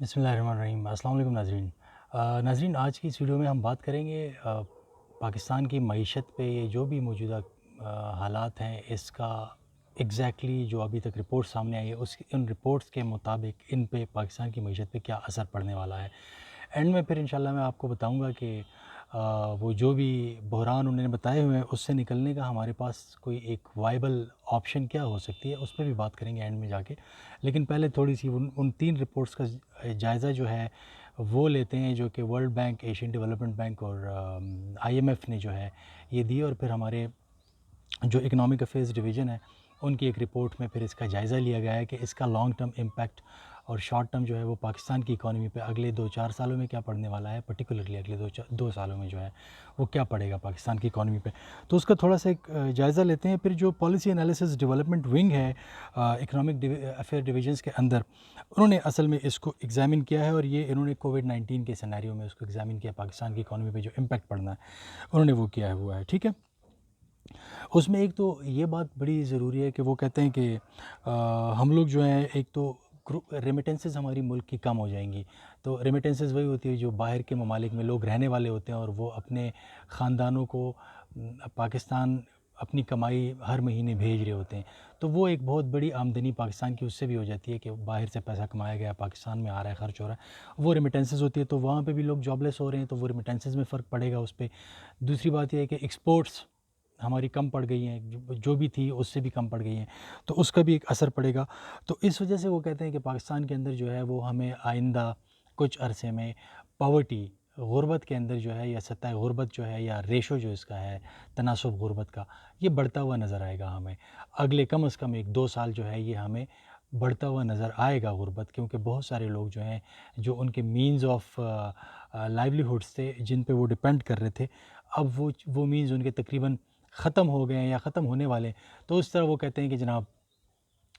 بسم اللہ الرحمن الرحیم۔ السلام علیکم ناظرین۔ ناظرین، آج کی اس ویڈیو میں ہم بات کریں گے پاکستان کی معیشت پہ یہ جو بھی موجودہ حالات ہیں اس کا ایگزیکٹلی جو ابھی تک رپورٹ سامنے آئی ہے ان رپورٹس کے مطابق ان پہ پاکستان کی معیشت پہ کیا اثر پڑنے والا ہے۔ اینڈ میں پھر انشاءاللہ میں آپ کو بتاؤں گا کہ وہ جو بھی بحران انہوں نے بتائے ہوئے ہیں اس سے نکلنے کا ہمارے پاس کوئی ایک وائبل آپشن کیا ہو سکتی ہے، اس پہ بھی بات کریں گے اینڈ میں جا کے۔ لیکن پہلے تھوڑی سی ان تین رپورٹس کا جائزہ جو ہے وہ لیتے ہیں جو کہ world bank, Asian Development Bank اور آئی ایم ایف نے جو ہے یہ دی، اور پھر ہمارے جو اکنامک افیئرز ڈویژن ہے ان کی ایک رپورٹ میں پھر اس کا جائزہ لیا گیا ہے کہ اس کا لانگ ٹرم امپیکٹ اور شارٹ ٹرم جو ہے وہ پاکستان کی اکانومی پہ اگلے 2-4 سالوں میں کیا پڑنے والا ہے، پرٹیکولرلی اگلے دو سالوں میں جو ہے وہ کیا پڑے گا پاکستان کی اکانومی پہ۔ تو اس کا تھوڑا سا ایک جائزہ لیتے ہیں۔ پھر جو پالیسی انالیسس ڈیولپمنٹ ونگ ہے اکنامک افیئر ڈویژنس کے اندر، انہوں نے اصل میں اس کو ایگزامن کیا ہے، اور یہ انہوں نے کووڈ-19 کے سینیریو میں اس کو ایگزامن کیا، پاکستان کی اکانومی پہ جو امپیکٹ پڑنا ہے انہوں نے وہ کیا ہوا ہے، ٹھیک ہے۔ اس میں ایک تو یہ بات بڑی ضروری ہے کہ وہ کہتے ہیں کہ ہم لوگ جو ہیں ایک تو ریمیٹنسز ہماری ملک کی کم ہو جائیں گی۔ تو ریمیٹنسز وہی ہوتی ہے جو باہر کے ممالک میں لوگ رہنے والے ہوتے ہیں اور وہ اپنے خاندانوں کو پاکستان اپنی کمائی ہر مہینے بھیج رہے ہوتے ہیں، تو وہ ایک بہت بڑی آمدنی پاکستان کی اس سے بھی ہو جاتی ہے کہ باہر سے پیسہ کمایا گیا پاکستان میں آ رہا ہے، خرچ ہو رہا ہے، وہ ریمیٹنسز ہوتی ہے۔ تو وہاں پہ بھی لوگ جاب لیس ہو رہے ہیں، تو وہ ریمیٹنسز میں فرق پڑے گا اس پہ۔ دوسری بات یہ ہے کہ ایکسپورٹس ہماری کم پڑ گئی ہیں، جو بھی تھی اس سے بھی کم پڑ گئی ہیں، تو اس کا بھی ایک اثر پڑے گا۔ تو اس وجہ سے وہ کہتے ہیں کہ پاکستان کے اندر جو ہے وہ ہمیں آئندہ کچھ عرصے میں پاورٹی، غربت کے اندر جو ہے، یا سطح غربت جو ہے، یا ریشو جو اس کا ہے تناسب غربت کا، یہ بڑھتا ہوا نظر آئے گا ہمیں اگلے کم از کم 1-2 سال جو ہے، یہ ہمیں بڑھتا ہوا نظر آئے گا غربت، کیونکہ بہت سارے لوگ جو ہیں جو ان کے مینز آف لائیولیہوڈس تھے جن پہ وہ ڈپینڈ کر رہے تھے، اب وہ مینز ان کے تقریباً ختم ہو گئے ہیں یا ختم ہونے والے ہیں۔ تو اس طرح وہ کہتے ہیں کہ جناب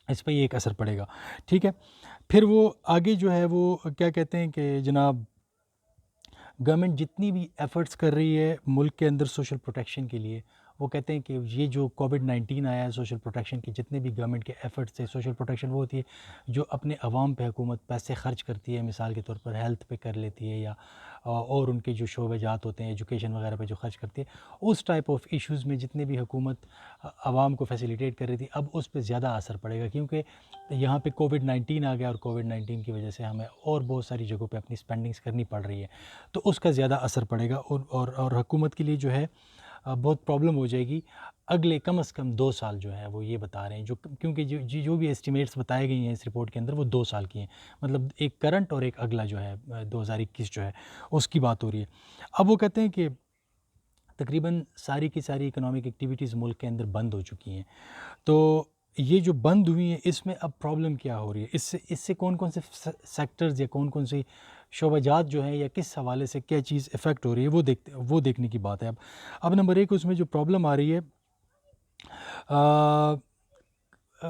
اس پہ یہ ایک اثر پڑے گا، ٹھیک ہے۔ پھر وہ آگے جو ہے وہ کیا کہتے ہیں کہ جناب گورنمنٹ جتنی بھی ایفرٹس کر رہی ہے ملک کے اندر سوشل پروٹیکشن کے لیے، وہ کہتے ہیں کہ یہ جو کووڈ-19 آیا ہے، سوشل پروٹیکشن کے جتنے بھی گورنمنٹ کے ایفرٹس تھے، سوشل پروٹیکشن وہ ہوتی ہے جو اپنے عوام پہ حکومت پیسے خرچ کرتی ہے، مثال کے طور پر ہیلتھ پہ کر لیتی ہے، یا اور ان کے جو شعبے جات ہوتے ہیں ایجوکیشن وغیرہ پہ جو خرچ کرتی ہے، اس ٹائپ آف ایشوز میں جتنے بھی حکومت عوام کو فیسیلیٹیٹ کر رہی تھی، اب اس پہ زیادہ اثر پڑے گا، کیونکہ یہاں پہ کووڈ-19 آ گیا، اور کووڈ-19 کی وجہ سے ہمیں اور بہت ساری جگہوں پہ اپنی اسپینڈنگز کرنی پڑ رہی ہے، تو اس کا زیادہ اثر پڑے گا، اور حکومت کے لیے جو ہے بہت پرابلم ہو جائے گی اگلے کم از کم 2 سال جو ہے وہ یہ بتا رہے ہیں، کیونکہ جو بھی اسٹیمیٹس بتائے گئی ہیں اس رپورٹ کے اندر وہ 2 سال کی ہیں، مطلب ایک کرنٹ اور ایک اگلا جو ہے 2021 جو ہے اس کی بات ہو رہی ہے۔ اب وہ کہتے ہیں کہ تقریباً ساری کی ساری اکنامک ایکٹیویٹیز ملک کے اندر بند ہو چکی ہیں، تو یہ جو بند ہوئی ہیں اس میں اب پرابلم کیا ہو رہی ہے، اس سے کون کون سے سیکٹرز یا کون کون سی شعبہ جات جو ہیں، یا کس حوالے سے کیا چیز افیکٹ ہو رہی ہے وہ دیکھنے کی بات ہے۔ اب نمبر 1 اس میں جو پرابلم آ رہی ہے،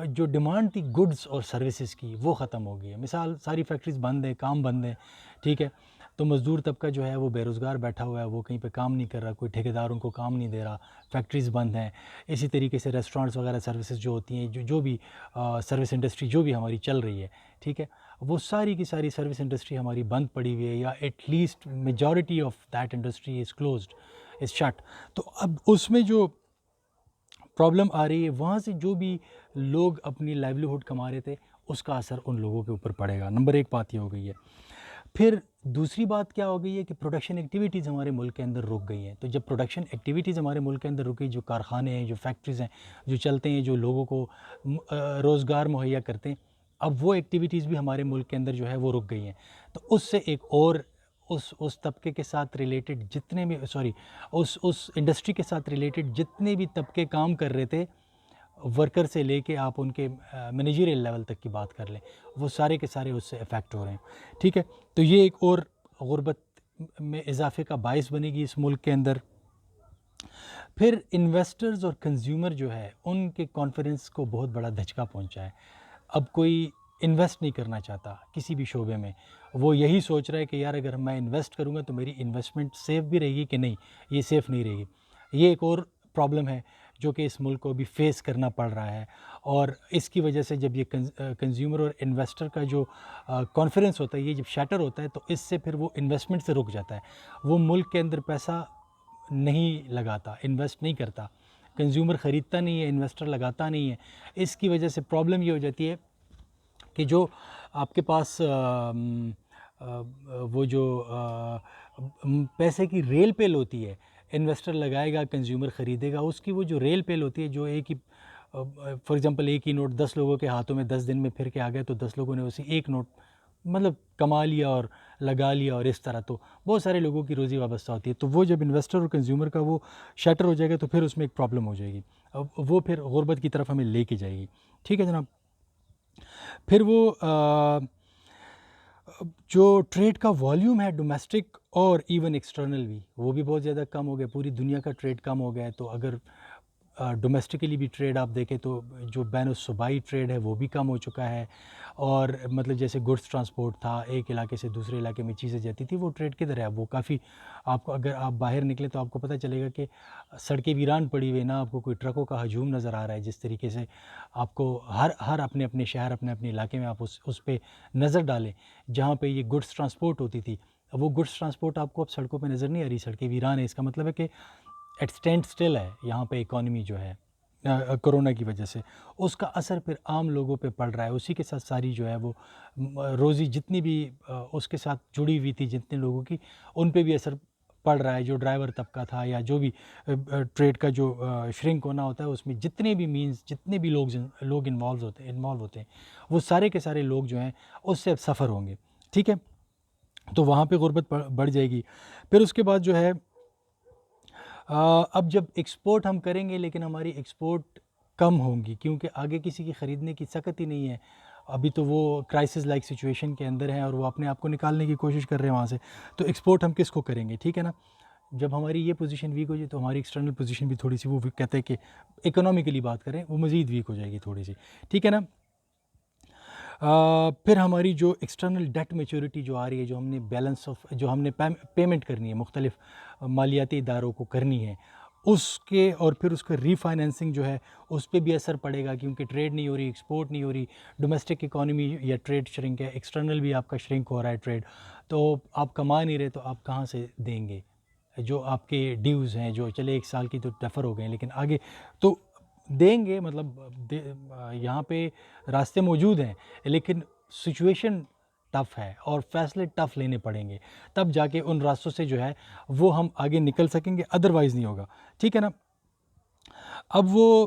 جو ڈیمانڈ تھی گڈز اور سروسز کی وہ ختم ہو گئی ہے۔ مثال ساری فیکٹریز بند ہیں، کام بند ہے، ٹھیک ہے، تو مزدور طبقہ جو ہے وہ بے روزگار بیٹھا ہوا ہے، وہ کہیں پہ کام نہیں کر رہا، کوئی ٹھیکیدار ان کو کام نہیں دے رہا، فیکٹریز بند ہیں۔ اسی طریقے سے ریسٹورانٹس وغیرہ سروسز جو ہوتی ہیں، جو بھی سروس انڈسٹری جو بھی ہماری چل رہی ہے، ٹھیک ہے، وہ ساری کی ساری سروس انڈسٹری ہماری بند پڑی ہوئی ہے، یا at least majority of that industry is closed, is shut. تو اب اس میں جو پرابلم آ رہی ہے، وہاں سے جو بھی لوگ اپنی لائیولیہوڈ کما رہے تھے اس کا اثر ان لوگوں کے اوپر پڑے گا۔ نمبر 1 بات یہ ہو گئی ہے۔ پھر دوسری بات کیا ہو گئی ہے کہ پروڈکشن ایکٹیویٹیز ہمارے ملک کے اندر رک گئی ہیں۔ تو جب پروڈکشن ایکٹیویٹیز ہمارے ملک کے اندر رک گئی، جو کارخانے ہیں، جو فیکٹریز ہیں، جو چلتے ہیں، جو لوگوں کو روزگار مہیا کرتے ہیں، اب وہ ایکٹیویٹیز بھی ہمارے ملک کے اندر جو ہے وہ رک گئی ہیں۔ تو اس سے ایک اور اس طبقے کے ساتھ ریلیٹڈ جتنے بھی اس انڈسٹری کے ساتھ ریلیٹڈ جتنے بھی طبقے کام کر رہے تھے، ورکر سے لے کے آپ ان کے مینیجریل لیول تک کی بات کر لیں، وہ سارے کے سارے اس سے افیکٹ ہو رہے ہیں، ٹھیک ہے۔ تو یہ ایک اور غربت میں اضافے کا باعث بنے گی اس ملک کے اندر۔ پھر انویسٹرز اور کنزیومر جو ہے ان کے کانفیڈنس کو بہت بڑا دھچکا پہنچا ہے۔ اب کوئی انویسٹ نہیں کرنا چاہتا کسی بھی شعبے میں، وہ یہی سوچ رہا ہے کہ یار اگر میں انویسٹ کروں گا تو میری انویسٹمنٹ سیف بھی رہے گی کہ نہیں، یہ سیف نہیں رہے گی۔ یہ ایک اور پرابلم ہے۔ جو کہ اس ملک کو بھی فیس کرنا پڑ رہا ہے، اور اس کی وجہ سے جب یہ کنزیومر اور انویسٹر کا جو کانفیڈنس ہوتا ہے، یہ جب شیٹر ہوتا ہے تو اس سے پھر وہ انویسٹمنٹ سے رک جاتا ہے، وہ ملک کے اندر پیسہ نہیں لگاتا، انویسٹ نہیں کرتا، کنزیومر خریدتا نہیں ہے، انویسٹر لگاتا نہیں ہے۔ اس کی وجہ سے پرابلم یہ ہو جاتی ہے کہ جو آپ کے پاس وہ جو پیسے کی ریل پیل ہوتی ہے، انویسٹر لگائے گا، کنزیومر خریدے گا، اس کی وہ جو ریل پیل ہوتی ہے، جو ایک ہی فار ایگزامپل ایک ہی نوٹ 10 لوگوں کے ہاتھوں میں 10 دن میں پھر کے آ گیا، تو 10 لوگوں نے اسی ایک نوٹ مطلب کما لیا اور لگا لیا، اور اس طرح تو بہت سارے لوگوں کی روزی وابستہ ہوتی ہے۔ تو وہ جب انویسٹر اور کنزیومر کا وہ شیٹر ہو جائے گا تو پھر اس میں ایک پرابلم ہو جائے گی، وہ پھر غربت کی طرف ہمیں لے کے جائے گی۔ ٹھیک ہے جناب، پھر وہ جو ٹریڈ کا والیوم ہے ڈومیسٹک اور ایون ایکسٹرنل بھی، وہ بھی بہت زیادہ کم ہو گیا، پوری دنیا کا ٹریڈ کم ہو گیا ہے۔ تو اگر ڈومیسٹکلی بھی ٹریڈ آپ دیکھیں تو جو بین الصوبائی ٹریڈ ہے وہ بھی کم ہو چکا ہے، اور مطلب جیسے گڈس ٹرانسپورٹ تھا، ایک علاقے سے دوسرے علاقے میں چیزیں جاتی تھی، وہ ٹریڈ کدھر ہے؟ وہ کافی آپ کو، اگر آپ باہر نکلیں تو آپ کو پتہ چلے گا کہ سڑکیں ویران پڑی ہوئی، نہ آپ کو کوئی ٹرکوں کا ہجوم نظر آ رہا ہے۔ جس طریقے سے آپ کو ہر اپنے اپنے شہر، اپنے اپنے علاقے میں آپ اس پہ نظر ڈالیں، جہاں پہ یہ گڈس ٹرانسپورٹ ہوتی تھی، وہ گڈس ٹرانسپورٹ آپ کو اب سڑکوں پہ نظر نہیں آ رہی، سڑکیں ویران ہیں۔ اس کا مطلب ہے کہ ایٹ اسٹینڈ اسٹل ہے یہاں پہ اکانومی جو ہے کرونا کی وجہ سے، اس کا اثر پھر عام لوگوں پہ پڑ رہا ہے۔ اسی کے ساتھ ساری جو ہے وہ روزی جتنی بھی اس کے ساتھ جڑی ہوئی تھی جتنے لوگوں کی، ان پہ بھی اثر پڑ رہا ہے۔ جو ڈرائیور طبقہ تھا یا جو بھی ٹریڈ کا جو شرنک ہونا ہوتا ہے، اس میں جتنے بھی مینز، جتنے بھی لوگ انوالو ہوتے ہیں، وہ سارے کے سارے لوگ جو ہیں اس سے اب سفر ہوں گے۔ ٹھیک ہے، تو وہاں پہ غربت بڑھ جائے گی۔ پھر اس کے بعد جو ہے اب جب ایکسپورٹ ہم کریں گے لیکن ہماری ایکسپورٹ کم ہوں گی، کیونکہ آگے کسی کی خریدنے کی سکت ہی نہیں ہے۔ ابھی تو وہ کرائسس لائک سچویشن کے اندر ہیں اور وہ اپنے آپ کو نکالنے کی کوشش کر رہے ہیں وہاں سے، تو ایکسپورٹ ہم کس کو کریں گے؟ ٹھیک ہے نا، جب ہماری یہ پوزیشن ویک ہو جائے تو ہماری ایکسٹرنل پوزیشن بھی تھوڑی سی، وہ کہتے ہیں کہ اکنامیکلی بات کریں، وہ مزید ویک ہو جائے گی تھوڑی سی۔ ٹھیک ہے نا، پھر ہماری جو ایکسٹرنل ڈیٹ میچورٹی جو آ رہی ہے، جو ہم نے بیلنس آف، جو ہم نے پیمنٹ کرنی ہے مختلف مالیاتی اداروں کو کرنی ہے، اس کے، اور پھر اس کا ری فائنینسنگ جو ہے اس پہ بھی اثر پڑے گا، کیونکہ ٹریڈ نہیں ہو رہی، ایکسپورٹ نہیں ہو رہی، ڈومیسٹک اکانومی یا ٹریڈ شرنک ہے، ایکسٹرنل بھی آپ کا شرنک ہو رہا ہے ٹریڈ، تو آپ کما نہیں رہے تو آپ کہاں سے دیں گے؟ جو آپ کے ڈیوز ہیں، جو چلے ایک سال کی تو ڈیفر ہو گئے ہیں، لیکن آگے تو دیں گے، مطلب یہاں پہ راستے موجود ہیں، لیکن سچویشن ٹف ہے اور فیصلے ٹف لینے پڑیں گے، تب جا کے ان راستوں سے جو ہے وہ ہم آگے نکل سکیں گے، ادروائز نہیں ہوگا۔ ٹھیک ہے نا، اب وہ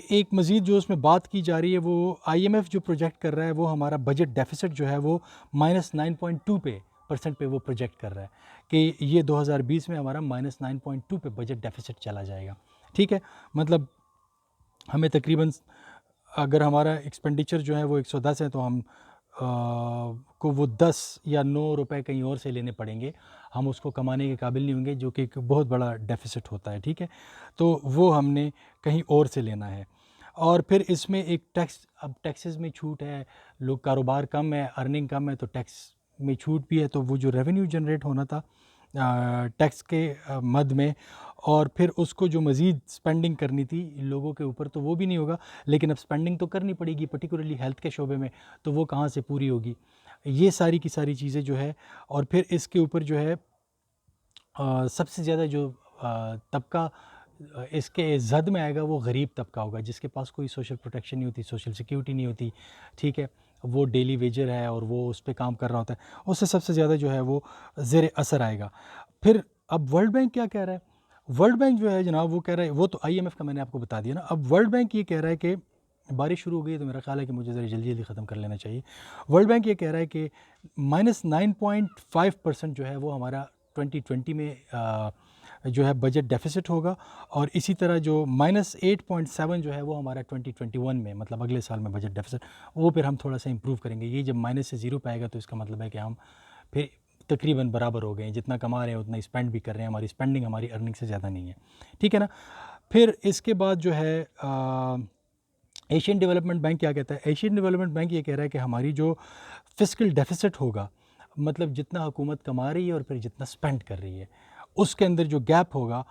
ایک مزید جو اس میں بات کی جا رہی ہے، وہ آئی ایم ایف جو پروجیکٹ کر رہا ہے، وہ ہمارا بجٹ ڈیفیسٹ جو ہے وہ -9.2% پہ وہ پروجیکٹ کر رہا ہے کہ یہ 2020 میں ہمارا -9.2 پہ بجٹ ڈیفیسٹ چلا جائے گا۔ ٹھیک ہے، مطلب ہمیں تقریباً، اگر ہمارا ایکسپینڈیچر جو ہے وہ 110 ہے تو ہم کو وہ 10 یا 9 روپے کہیں اور سے لینے پڑیں گے، ہم اس کو کمانے کے قابل نہیں ہوں گے، جو کہ ایک بہت بڑا ڈیفیسٹ ہوتا ہے۔ ٹھیک ہے، تو وہ ہم نے کہیں اور سے لینا ہے۔ اور پھر اس میں ایک ٹیکس، اب ٹیکسز میں چھوٹ ہے، لوگ کاروبار کم ہے، ارننگ کم ہے، تو ٹیکس میں چھوٹ بھی ہے، تو وہ جو ریونیو جنریٹ ہونا تھا ٹیکس کے مد میں، اور پھر اس کو جو مزید سپینڈنگ کرنی تھی لوگوں کے اوپر، تو وہ بھی نہیں ہوگا، لیکن اب سپینڈنگ تو کرنی پڑے گی، پرٹیکولرلی ہیلتھ کے شعبے میں، تو وہ کہاں سے پوری ہوگی؟ یہ ساری کی ساری چیزیں جو ہے، اور پھر اس کے اوپر جو ہے سب سے زیادہ جو طبقہ اس کے زد میں آئے گا، وہ غریب طبقہ ہوگا، جس کے پاس کوئی سوشل پروٹیکشن نہیں ہوتی، سوشل سیکیورٹی نہیں ہوتی۔ ٹھیک ہے، وہ ڈیلی ویجر ہے اور وہ اس پہ کام کر رہا ہوتا ہے، اس سے سب سے زیادہ جو ہے وہ زیر اثر آئے گا۔ پھر اب ورلڈ بینک کیا کہہ رہا ہے؟ ورلڈ بینک جو ہے جناب وہ کہہ رہا ہے، وہ تو آئی ایم ایف کا میں نے آپ کو بتا دیا نا، اب ورلڈ بینک یہ کہہ رہا ہے کہ بارش شروع ہو گئی ہے تو میرا خیال ہے کہ مجھے ذرا جلدی ختم کر لینا چاہیے۔ ورلڈ بینک یہ کہہ رہا ہے کہ -9.5% جو ہے وہ ہمارا 2020 میں جو ہے بجٹ ڈیفیسٹ ہوگا، اور اسی طرح جو -8.7 جو ہے وہ ہمارا 2021 میں، مطلب اگلے سال میں بجٹ ڈیفیسٹ، وہ پھر ہم تھوڑا سا امپروو کریں گے۔ یہ جب مائنس سے 0 پہ آئے گا تو اس کا مطلب ہے کہ ہم پھر تقریباً برابر ہو گئے ہیں، جتنا کما رہے ہیں اتنا اسپینڈ بھی کر رہے ہیں، ہماری اسپینڈنگ ہماری ارننگ سے زیادہ نہیں ہے۔ ٹھیک ہے نا، پھر اس کے بعد جو ہے ایشین ڈیولپمنٹ بینک کیا کہتا ہے؟ ایشین ڈیولپمنٹ بینک یہ کہہ رہا ہے کہ ہماری جو فسکل ڈیفیسٹ ہوگا، مطلب جتنا حکومت کما رہی ہے اور پھر جتنا اسپینڈ کر رہی ہے، اس کے اندر جو گیپ ہوگا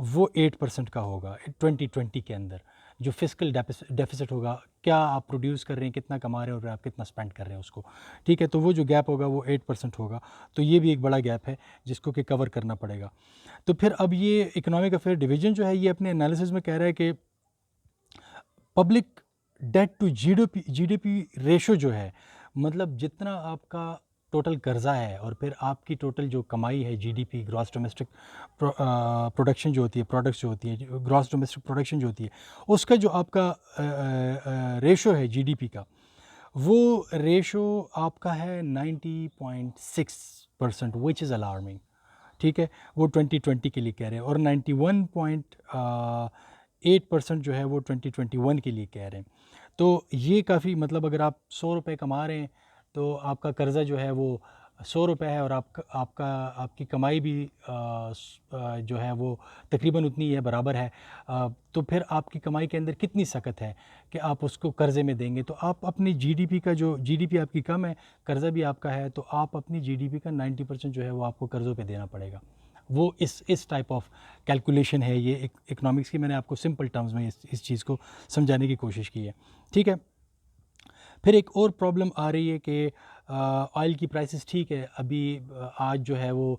وہ 8% کا ہوگا 2020 کے اندر. جو فسکل ڈیفیسٹ ہوگا، کیا آپ پروڈیوس کر رہے ہیں، کتنا کما رہے ہیں اور آپ کتنا اسپینڈ کر رہے ہیں اس کو. ٹھیک ہے، تو وہ جو گیپ ہوگا وہ 8% ہوگا. تو یہ بھی ایک بڑا گیپ ہے جس کو کہ کور کرنا پڑے گا. تو پھر اب یہ اکنامک افیئر ڈویژن جو ہے یہ اپنے انالیسز میں کہہ رہا ہے کہ public debt to G D P ratio جو ہے، مطلب جتنا آپ کا ٹوٹل قرضہ ہے اور پھر آپ کی ٹوٹل جو کمائی ہے G D P gross domestic production جو ہوتی ہے، پروڈکٹس جو ہوتی ہے، گراس ڈومیسٹک پروڈکشن جو ہوتی ہے، اس کا جو آپ کا ریشو ہے جی ڈی پی کا، وہ ریشو آپ کا ہے 90.6%، وچ از الارمنگ. ٹھیک ہے، وہ 2020 کے لیے کہہ رہے ہیں، اور 91.8% جو ہے وہ 2021 کے لیے کہہ رہے ہیں. تو یہ کافی، مطلب اگر آپ 100 روپے کما رہے ہیں تو آپ کا قرضہ جو ہے وہ 100 روپے ہے، اور آپ کی کمائی بھی جو ہے وہ تقریباً اتنی ہے، برابر ہے. تو پھر آپ کی کمائی کے اندر کتنی سخت ہے کہ آپ اس کو قرضے میں دیں گے. تو آپ اپنی جی ڈی پی کا، جو جی ڈی پی آپ کی کم ہے، قرضہ بھی آپ کا ہے، تو آپ اپنی جی ڈی پی کا 90% جو ہے وہ آپ کو قرضوں پہ دینا پڑے گا. وہ اس ٹائپ آف کیلکولیشن ہے. یہ اکنامکس کی میں نے آپ کو سمپل ٹرمز میں اس چیز کو سمجھانے کی کوشش کی ہے. ٹھیک ہے، پھر ایک اور پرابلم آ رہی ہے کہ آئل کی پرائسز، ٹھیک ہے، ابھی آج جو ہے وہ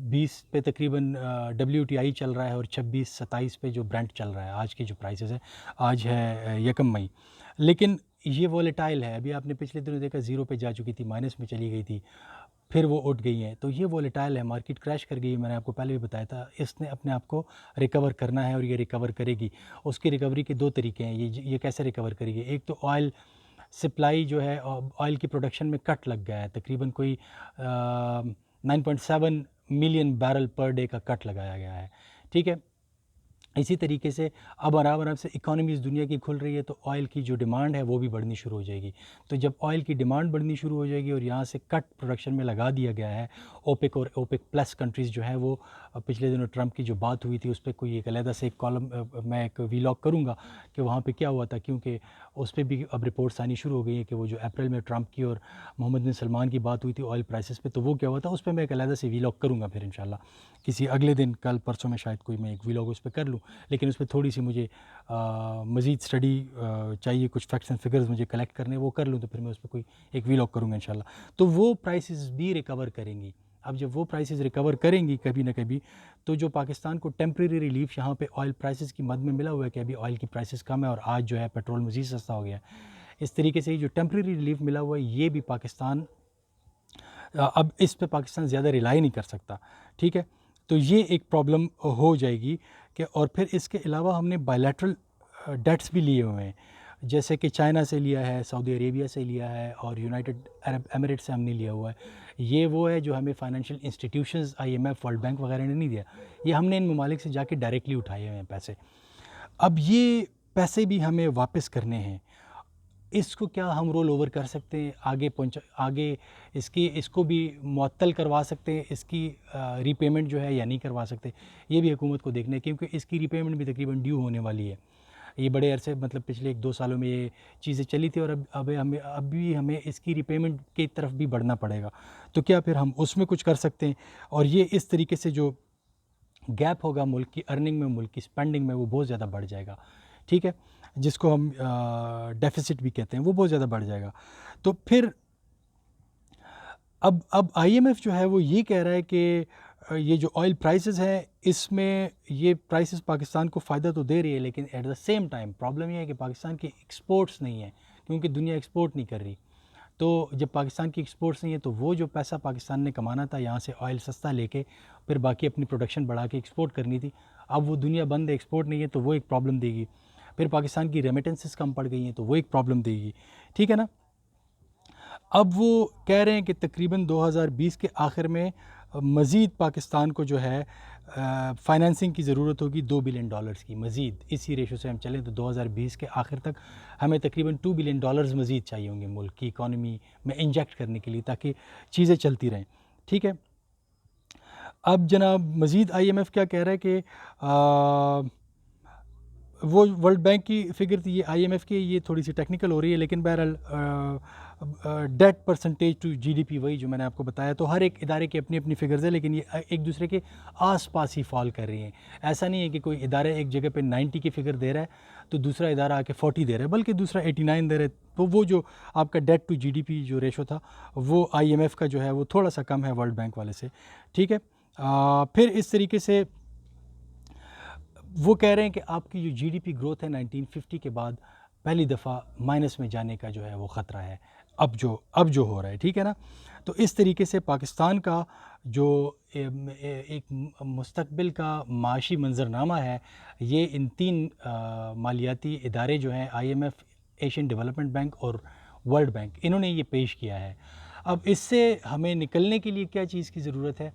20 پہ تقریباً WTI چل رہا ہے، اور 26-27 پہ جو برنٹ چل رہا ہے. آج کی جو پرائسز ہے، آج ہے 1 مئی، لیکن یہ وولیٹائل ہے. ابھی آپ نے پچھلے دنوں دیکھا 0 پہ جا چکی تھی، مائنس میں چلی گئی تھی، پھر وہ اٹھ گئی ہیں. تو یہ وولیٹائل ہے، مارکیٹ کریش کر گئی ہے. میں نے آپ کو پہلے بھی بتایا تھا، اس نے اپنے آپ کو ریکور کرنا ہے، اور یہ ریکور کرے گی. اس کی ریکوری کے 2 طریقے ہیں. یہ کیسے ریکور کرے گی؟ ایک تو آئل سپلائی جو ہے، آئل کی پروڈکشن میں کٹ لگ گیا ہے، تقریباً کوئی 9.7 ملین بیرل پر ڈے کا کٹ لگایا گیا ہے. ٹھیک ہے، اسی طریقے سے اب آرام سے اکانومیز دنیا کی کھل رہی ہے، تو آئل کی جو ڈیمانڈ ہے وہ بھی بڑھنی شروع ہو جائے گی. تو جب آئل کی ڈیمانڈ بڑھنی شروع ہو جائے گی، اور یہاں سے کٹ پروڈکشن میں لگا دیا گیا ہے، اوپیک اور اوپیک پلس کنٹریز جو ہیں، وہ پچھلے دنوں ٹرمپ کی جو بات ہوئی تھی اس پہ کوئی ایک علیحدہ سے ایک کالم میں ایک ویلاگ کروں گا کہ وہاں پہ کیا ہوا تھا، کیونکہ اس پہ بھی اب رپورٹس آنی شروع ہو گئی ہیں کہ وہ جو اپریل میں ٹرمپ کی اور محمد بن سلمان کی بات ہوئی تھی آئل پرائسز پہ، تو وہ کیا ہوا تھا. اس پہ میں ایک علیحدہ سے ویلاگ کروں گا پھر انشاءاللہ کسی اگلے دن، کل پرسوں میں شاید کوئی میں ایک ویلاگ اس پہ کر لوں. لیکن اس پہ تھوڑی سی مجھے مزید اسٹڈی چاہیے، کچھ فیکٹس اینڈ فگرز مجھے کلیکٹ کرنے، وہ کر لوں تو پھر میں اس پہ کوئی ایک ویلاگ کروں گا انشاءاللہ. تو وہ پرائسز بھی ریکور کریں گی. اب جب وہ پرائسز ریکور کریں گی کبھی نہ کبھی، تو جو پاکستان کو ٹیمپریری ریلیف یہاں پہ آئل پرائسز کی مد میں ملا ہوا ہے کہ ابھی آئل کی پرائسز کم ہے اور آج جو ہے پیٹرول مزید سستا ہو گیا ہے، اس طریقے سے جو ٹیمپریری ریلیف ملا ہوا ہے، یہ بھی پاکستان اب اس پہ پاکستان زیادہ ریلائی نہیں کر سکتا. ٹھیک ہے، تو یہ ایک پرابلم ہو جائے گی کہ. اور پھر اس کے علاوہ ہم نے بائیلیٹرل ڈیٹس بھی لیے ہوئے ہیں، جیسے کہ چائنا سے لیا ہے، سعودی عربیہ سے لیا ہے، اور یونائٹڈ عرب ایمریٹ سے ہم نے لیا ہوا ہے. یہ وہ ہے جو ہمیں financial institutions, IMF، world bank وغیرہ نے نہیں دیا، یہ ہم نے ان ممالک سے جا کے ڈائریکٹلی اٹھائے ہوئے ہیں پیسے. اب یہ پیسے بھی ہمیں واپس کرنے ہیں. اس کو کیا ہم رول اوور کر سکتے ہیں، آگے اس کو بھی معطل کروا سکتے ہیں، اس کی ری پیمنٹ جو ہے یا نہیں کروا سکتے؟ یہ بھی حکومت کو دیکھنا ہے، کیونکہ اس کی ری پیمنٹ بھی تقریباً ڈیو ہونے والی ہے. یہ بڑے عرصے، مطلب پچھلے 1-2 سالوں میں یہ چیزیں چلی تھی، اور اب بھی ہمیں اس کی ری پیمنٹ کی طرف بھی بڑھنا پڑے گا. تو کیا پھر ہم اس میں کچھ کر سکتے ہیں؟ اور یہ اس طریقے سے جو گیپ ہوگا ملک کی ارننگ میں، ملک کی اسپینڈنگ میں، وہ بہت زیادہ بڑھ جائے گا. ٹھیک ہے، جس کو ہم ڈیفیسٹ بھی کہتے ہیں، وہ بہت زیادہ بڑھ جائے گا. تو پھر اب IMF جو ہے وہ یہ کہہ رہا ہے کہ یہ جو آئل پرائسز ہیں، اس میں یہ پرائسز پاکستان کو فائدہ تو دے رہی ہے، لیکن at the same time problem یہ ہے کہ پاکستان کی ایکسپورٹس نہیں ہیں، کیونکہ دنیا ایکسپورٹ نہیں کر رہی. تو جب پاکستان کی ایکسپورٹس نہیں ہے، تو وہ جو پیسہ پاکستان نے کمانا تھا یہاں سے آئل سستا لے کے، پھر باقی اپنی پروڈکشن بڑھا کے ایکسپورٹ کرنی تھی، اب وہ دنیا بند ہے، ایکسپورٹ نہیں ہے، تو وہ ایک پرابلم دے گی. پھر پاکستان کی ریمیٹنسز کم پڑ گئی ہیں، تو وہ ایک پرابلم دے گی. ٹھیک ہے نا. اب وہ کہہ رہے ہیں کہ تقریباً 2020 کے آخر میں مزید پاکستان کو جو ہے فائنینسنگ کی ضرورت ہوگی $2 بلین کی مزید. اسی ریشو سے ہم چلیں تو 2020 کے آخر تک ہمیں تقریباً $2 بلین مزید چاہیے ہوں گے ملک کی اکانومی میں انجیکٹ کرنے کے لیے، تاکہ چیزیں چلتی رہیں. ٹھیک ہے. اب جناب مزید IMF کیا کہہ رہا ہے کہ وہ ورلڈ بینک کی فگر تھی، یہ IMF کی، یہ تھوڑی سی ٹیکنیکل ہو رہی ہے، لیکن بہرحال debt percentage to G D P وہی جو میں نے آپ کو بتایا، تو ہر ایک ادارے کی اپنی اپنی فگرز ہے، لیکن یہ ایک دوسرے کے آس پاس ہی فال کر رہی ہیں۔ ایسا نہیں ہے کہ کوئی ادارہ ایک جگہ پہ 90 کی فگر دے رہا ہے تو دوسرا ادارہ آ کے 40 دے رہا ہے، بلکہ دوسرا 89 دے رہا ہے۔ تو وہ جو آپ کا debt to G D P جو ریشو تھا وہ آئی ایم ایف کا جو ہے وہ تھوڑا سا کم ہے ورلڈ بینک والے سے، ٹھیک ہے۔ پھر اس طریقے سے وہ کہہ رہے ہیں کہ آپ کی جو جی ڈی پی گروتھ ہے 1950 کے بعد پہلی دفعہ مائنس میں جانے کا جو ہے وہ خطرہ ہے اب جو ہو رہا ہے، ٹھیک ہے نا۔ تو اس طریقے سے پاکستان کا جو ایک مستقبل کا معاشی منظرنامہ ہے، یہ ان تین مالیاتی ادارے جو ہیں I M F, Asian Development Bank اور ورلڈ بینک، انہوں نے یہ پیش کیا ہے۔ اب اس سے ہمیں نکلنے کے لیے کیا چیز کی ضرورت ہے؟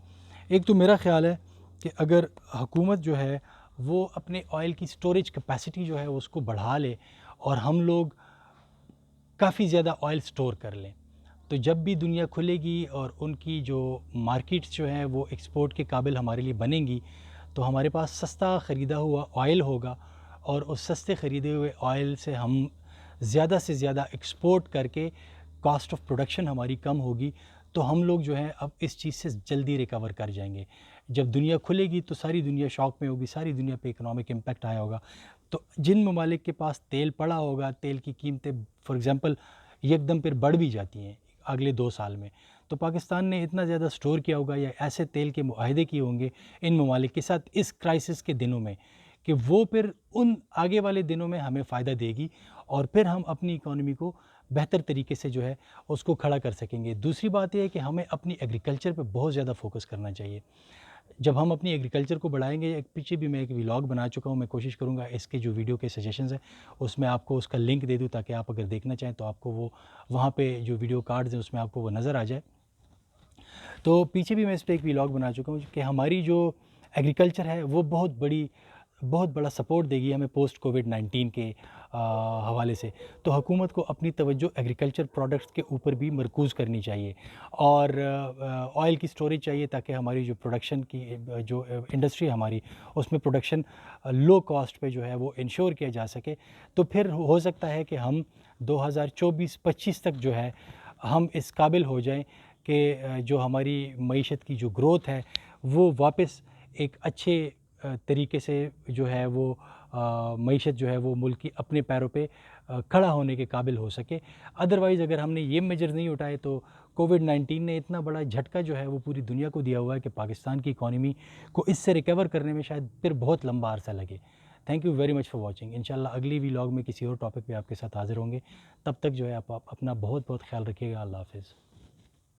ایک تو میرا خیال ہے کہ اگر حکومت جو ہے وہ اپنے آئل کی سٹوریج کیپیسٹی جو ہے اس کو بڑھا لے اور ہم لوگ کافی زیادہ آئل سٹور کر لیں، تو جب بھی دنیا کھلے گی اور ان کی جو مارکیٹس جو ہیں وہ ایکسپورٹ کے قابل ہمارے لیے بنیں گی، تو ہمارے پاس سستا خریدا ہوا آئل ہوگا، اور اس سستے خریدے ہوئے آئل سے ہم زیادہ سے زیادہ ایکسپورٹ کر کے کاسٹ آف پروڈکشن ہماری کم ہوگی، تو ہم لوگ جو ہے اب اس چیز سے جلدی ریکور کر جائیں گے۔ جب دنیا کھلے گی تو ساری دنیا شاک میں ہوگی، ساری دنیا پہ اکنامک امپیکٹ آیا ہوگا۔ تو جن ممالک کے پاس تیل پڑا ہوگا، تیل کی قیمتیں فار ایگزامپل یکدم پھر بڑھ بھی جاتی ہیں اگلے 2 سال میں، تو پاکستان نے اتنا زیادہ سٹور کیا ہوگا یا ایسے تیل کے معاہدے کیے ہوں گے ان ممالک کے ساتھ اس کرائسس کے دنوں میں کہ وہ پھر ان آگے والے دنوں میں ہمیں فائدہ دے گی، اور پھر ہم اپنی اکانومی کو بہتر طریقے سے جو ہے اس کو کھڑا کر سکیں گے۔ دوسری بات یہ ہے کہ ہمیں اپنی ایگریکلچر پہ بہت زیادہ فوکس کرنا چاہیے۔ جب ہم اپنی ایگریکلچر کو بڑھائیں گے، ایک پیچھے بھی میں ایک ولاگ بنا چکا ہوں، میں کوشش کروں گا اس کے جو ویڈیو کے سجیشنز ہیں اس میں آپ کو اس کا لنک دے دوں تاکہ آپ اگر دیکھنا چاہیں تو آپ کو وہ وہاں پہ جو ویڈیو کارڈز ہیں اس میں آپ کو وہ نظر آ جائے۔ تو پیچھے بھی میں اس پہ ایک ولاگ بنا چکا ہوں کہ ہماری جو ایگریکلچر ہے وہ بہت بڑا سپورٹ دے گی ہمیں پوسٹ کووڈ 19 کے حوالے سے۔ تو حکومت کو اپنی توجہ ایگریکلچر پروڈکٹس کے اوپر بھی مرکوز کرنی چاہیے، اور آئل کی سٹوریج چاہیے تاکہ ہماری جو پروڈکشن کی جو انڈسٹری ہے ہماری، اس میں پروڈکشن لو کاسٹ پہ جو ہے وہ انشور کیا جا سکے۔ تو پھر ہو سکتا ہے کہ ہم 2024-25 تک جو ہے ہم اس قابل ہو جائیں کہ جو ہماری معیشت کی جو گروتھ ہے وہ واپس ایک اچھے طریقے سے جو ہے وہ معیشت جو ہے وہ ملک کی اپنے پیروں پہ کھڑا ہونے کے قابل ہو سکے۔ ادروائز اگر ہم نے یہ میجرز نہیں اٹھائے تو کووڈ 19 نے اتنا بڑا جھٹکا جو ہے وہ پوری دنیا کو دیا ہوا ہے کہ پاکستان کی اکانومی کو اس سے ریکور کرنے میں شاید پھر بہت لمبا عرصہ لگے۔ Thank you very much for watching. انشاءاللہ اگلی ولاگ میں کسی اور ٹاپک پہ آپ کے ساتھ حاضر ہوں گے، تب تک جو ہے آپ اپنا بہت خیال رکھیے گا۔ اللہ حافظ۔